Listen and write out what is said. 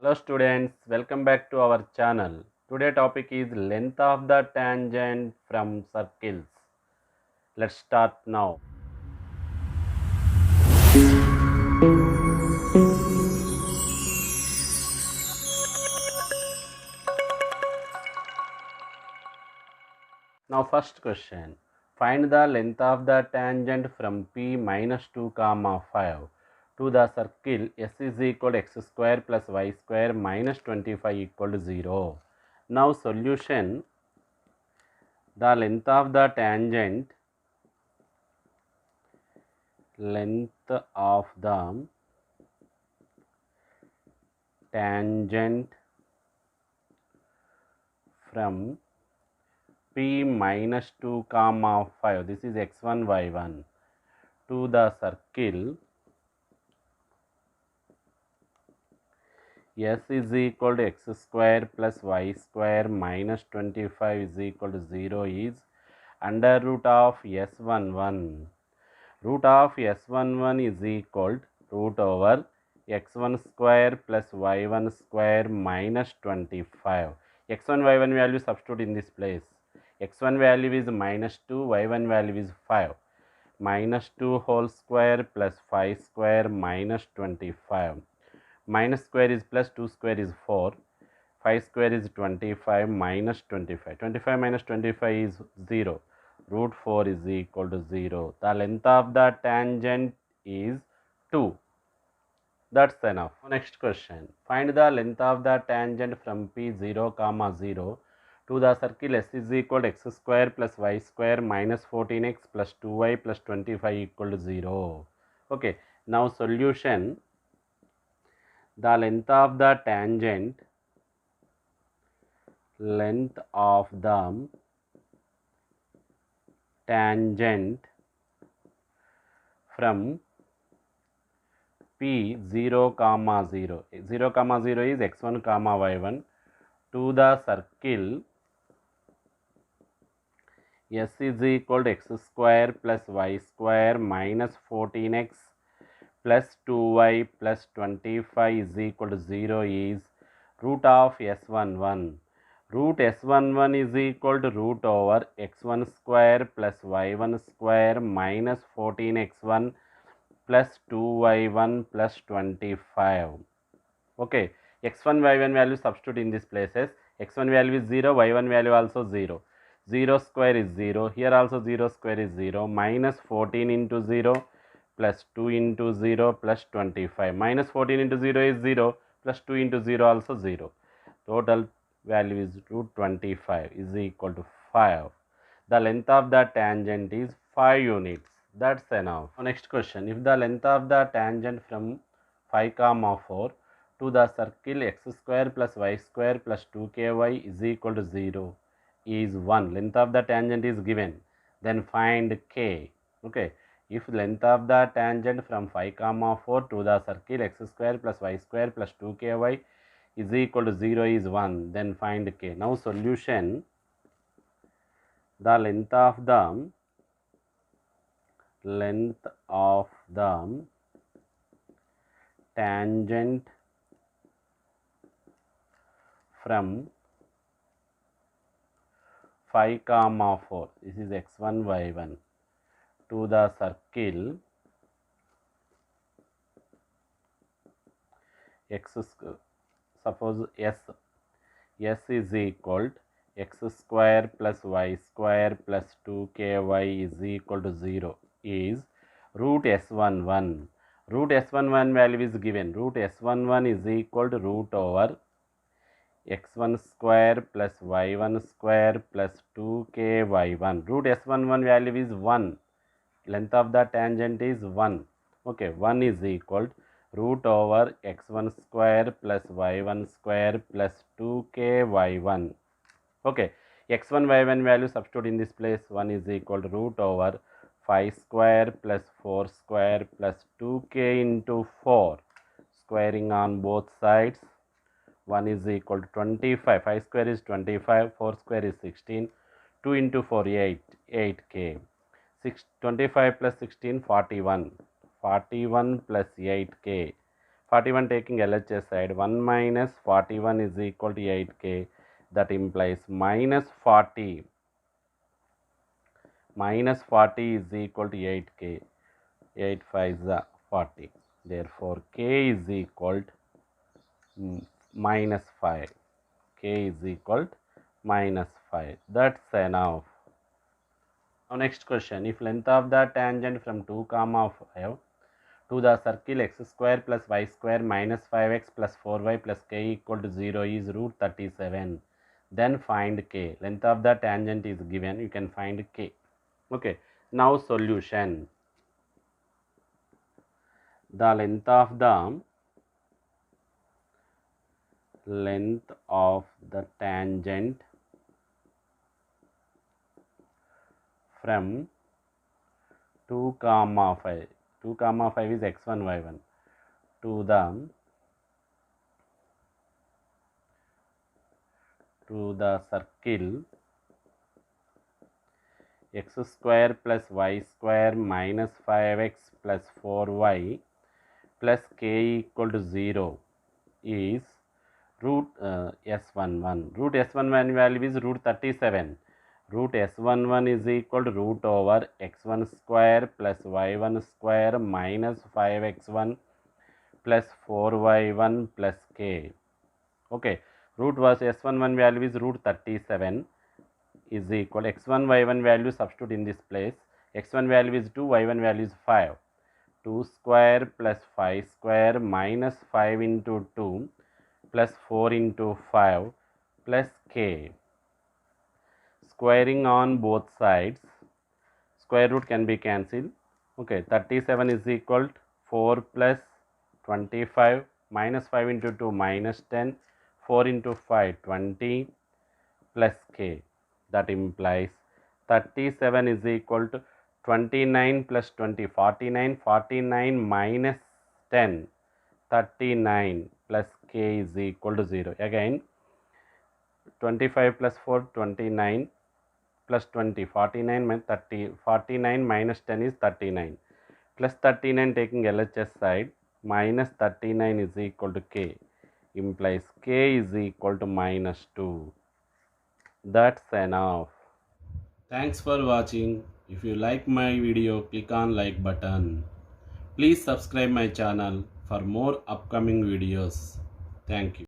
Hello students, welcome back to our channel. Today topic is length of the tangent from circles. Let's start now. Now first question. Find the length of the tangent from P minus 2 comma 5 to the circle S is equal to x square plus y square minus 25 equal to 0. Now solution. The length of the tangent from P minus 2 comma 5, this is x1 y1, to the circle S is equal to x square plus y square minus 25 is equal to 0 is under root of S11. Root of S11 is equal to root over x1 square plus y1 square minus 25. x1 y1 value substitute in this place. x1 value is minus 2, y1 value is 5. Minus 2 whole square plus 5 square minus 25. Minus square is plus, 2 square is 4. 5 square is 25 minus 25. 25 minus 25 is 0. Root 4 is equal to 0. The length of the tangent is 2. That's enough. Next question. Find the length of the tangent from P 0 comma 0 to the circle S is equal to x square plus y square minus 14x plus 2y plus 25 equal to 0. Okay. Now solution. The length of the tangent from P 0 comma 0. 0 comma 0 is x1 comma y1 to the circle S is equal to x square plus y square minus 14x plus 2y plus 25 is equal to 0 is root of S11. Root S11 is equal to root over x1 square plus y1 square minus 14x1 plus 2y1 plus 25. Okay, x1 y1 value substitute in these places. x1 value is 0, y1 value also 0. 0 square is 0. Here also 0 square is 0. Minus 14 into 0 plus 2 into 0 plus 25. Minus 14 into 0 is 0 plus 2 into 0 also 0. Total value is root 25 is equal to 5. The length of the tangent is 5 units. That's enough. Next question. If the length of the tangent from 5 comma 4 to the circle x square plus y square plus 2ky is equal to 0 is 1. Length of the tangent is given. Then find k. Okay. If length of the tangent from 5 comma 4 to the circle x square plus y square plus 2ky is equal to 0 is 1, then find k. Now solution. The length of the tangent from 5 comma 4, this is x1 y1, to the circle suppose S is equal to x square plus y square plus 2ky is equal to 0 is root S11. Root S11 value is given. Root S11 is equal to root over x1 square plus y1 square plus 2ky1. Root S11 value is 1. Length of the tangent is 1. Okay, 1 is equal to root over x1 square plus y1 square plus 2ky1. Okay, x1 y1 value substitute in this place. 1 is equal to root over 5 square plus 4 square plus 2k into 4. Squaring on both sides. 1 is equal to 25. 5 square is 25. 4 square is 16. 2 into 4 8. 8k. 25 plus 16 41. 41 plus 8k. 41 taking LHS side, 1 minus 41 is equal to 8k. That implies minus 40 is equal to 8k. 8 5 is 40. Therefore, k is equal to minus 5. K is equal to minus 5. That's enough. Now next question, if length of the tangent from 2, 5 to the circle x square plus y square minus 5x plus 4y plus k equal to 0 is root 37, then find k. Length of the tangent is given, you can find k. Okay, now solution. The length of the tangent from 2, 5. 2, 5 is x1, y1 to the circle x square plus y square minus 5x plus 4y plus k equal to 0 is root s11. Root s11 value is root 37. Root s11 is equal to root over x1 square plus y1 square minus 5x1 plus 4y1 plus k. Okay, root was s11 value is root 37 is equal x1 y1 value substitute in this place. X1 value is 2, y1 value is 5. 2 square plus 5 square minus 5 into 2 plus 4 into 5 plus k. Squaring on both sides, square root can be cancelled. Okay, 37 is equal to 4 plus 25 minus 5 into 2 minus 10, 4 into 5 20 plus k. That implies 37 is equal to 29 plus 20, 49, 49 minus 10, 39 plus k is equal to 0. Again, 25 plus 4, 29 plus 20, 49 30, 49 minus 10 is 39. Plus 39 taking LHS side, minus 39 is equal to k. Implies k is equal to minus 2. That's enough. Thanks for watching. If you like my video, click on like button. Please subscribe my channel for more upcoming videos. Thank you.